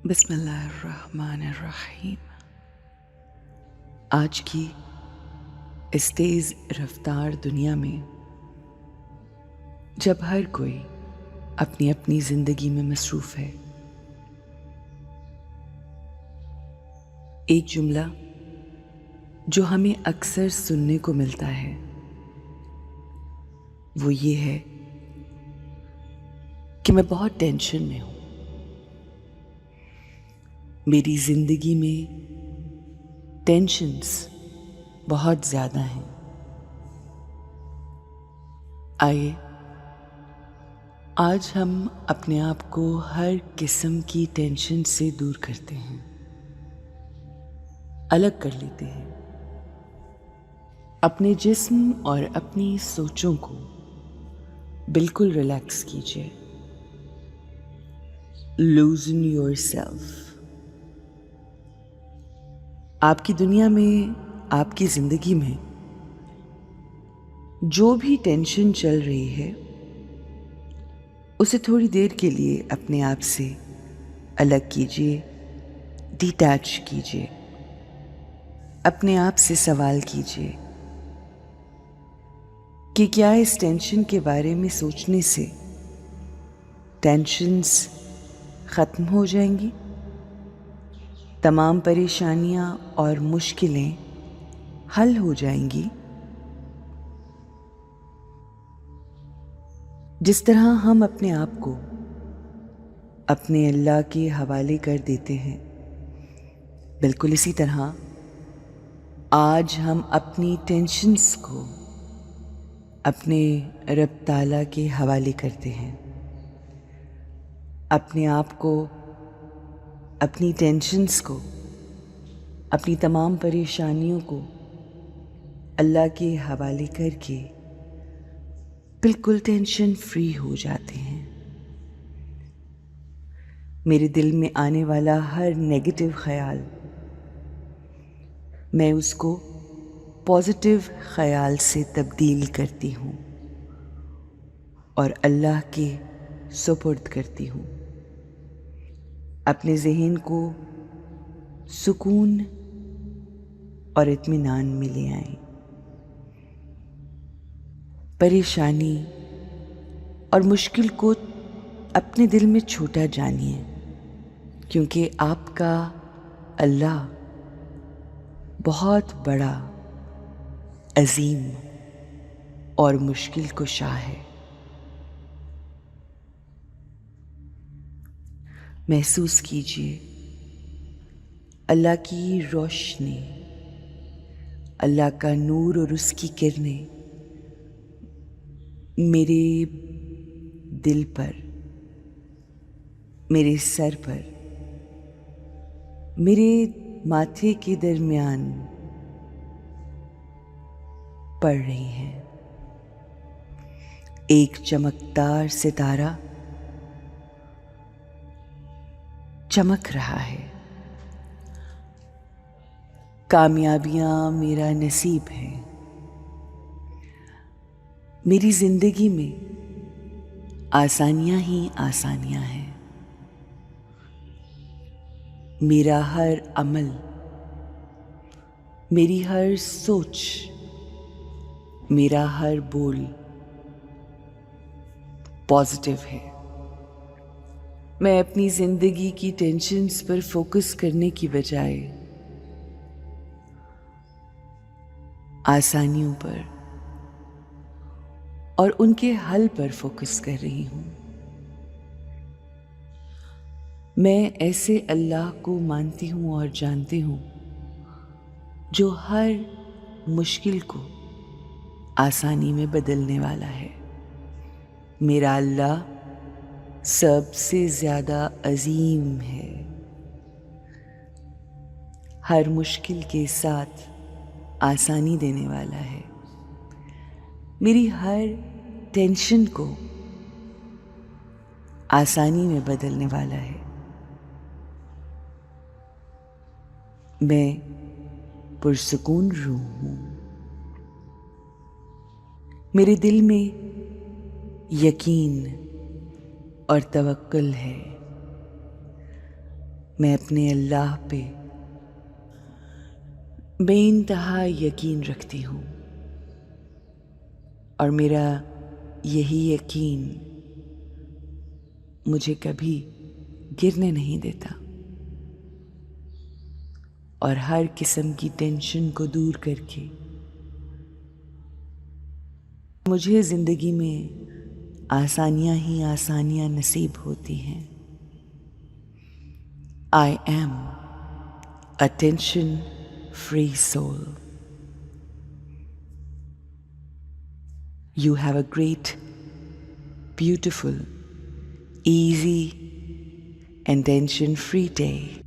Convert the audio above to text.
बिस्मिल्लाहिर्रहमानिर्रहीम। आज की इस तेज़ रफ्तार दुनिया में जब हर कोई अपनी अपनी ज़िंदगी में मसरूफ़ है, एक जुमला जो हमें अक्सर सुनने को मिलता है वो ये है कि मैं बहुत टेंशन में हूँ। मेरी ज़िंदगी में टेंशन्स बहुत ज़्यादा हैं। आइए आज हम अपने आप को हर किस्म की टेंशन से दूर करते हैं, अलग कर लेते हैं। अपने जिस्म और अपनी सोचों को बिल्कुल रिलैक्स कीजिए। लूजन योरसेल्फ। आपकी दुनिया में, आपकी जिंदगी में जो भी टेंशन चल रही है उसे थोड़ी देर के लिए अपने आप से अलग कीजिए, डिटैच कीजिए। अपने आप से सवाल कीजिए कि क्या इस टेंशन के बारे में सोचने से टेंशन्स ख़त्म हो जाएंगी? तमाम परेशानियां और मुश्किलें हल हो जाएंगी? जिस तरह हम अपने आप को अपने अल्लाह के हवाले कर देते हैं, बिल्कुल इसी तरह आज हम अपनी टेंशन्स को अपने रब ताला के हवाले करते हैं। अपने आप को, अपनी टेंशन्स को, अपनी तमाम परेशानियों को अल्लाह के हवाले करके बिल्कुल टेंशन फ्री हो जाते हैं। मेरे दिल में आने वाला हर नेगेटिव ख्याल मैं उसको पॉजिटिव ख्याल से तब्दील करती हूँ और अल्लाह के सुपुर्द करती हूँ। अपने ज़हन को सुकून और इत्मीनान में ले आएं। परेशानी और मुश्किल को अपने दिल में छोटा जानिए, क्योंकि आपका अल्लाह बहुत बड़ा, अजीम और मुश्किल कुशा है। महसूस कीजिए अल्लाह की रोशनी, अल्लाह का नूर और उसकी किरणें मेरे दिल पर, मेरे सर पर, मेरे माथे के दरमियान पड़ रही हैं। एक चमकदार सितारा चमक रहा है। कामयाबियां मेरा नसीब है। मेरी जिंदगी में आसानियां ही आसानियां हैं। मेरा हर अमल, मेरी हर सोच, मेरा हर बोल पॉजिटिव है। मैं अपनी जिंदगी की टेंशन्स पर फोकस करने की बजाय आसानियों पर और उनके हल पर फोकस कर रही हूँ। मैं ऐसे अल्लाह को मानती हूँ और जानती हूँ जो हर मुश्किल को आसानी में बदलने वाला है। मेरा अल्लाह सबसे ज़्यादा अजीम है। हर मुश्किल के साथ आसानी देने वाला है। मेरी हर टेंशन को आसानी में बदलने वाला है। मैं पुरसुकून रूह हूँ। मेरे दिल में यकीन और तवक्कुल है। मैं अपने अल्लाह पे बेइंतहा यकीन रखती हूँ और मेरा यही यकीन मुझे कभी गिरने नहीं देता और हर किस्म की टेंशन को दूर करके मुझे ज़िंदगी में आसानियाँ ही आसानियाँ नसीब होती हैं। I am a tension-free soul. You have a great, beautiful, easy and tension-free day.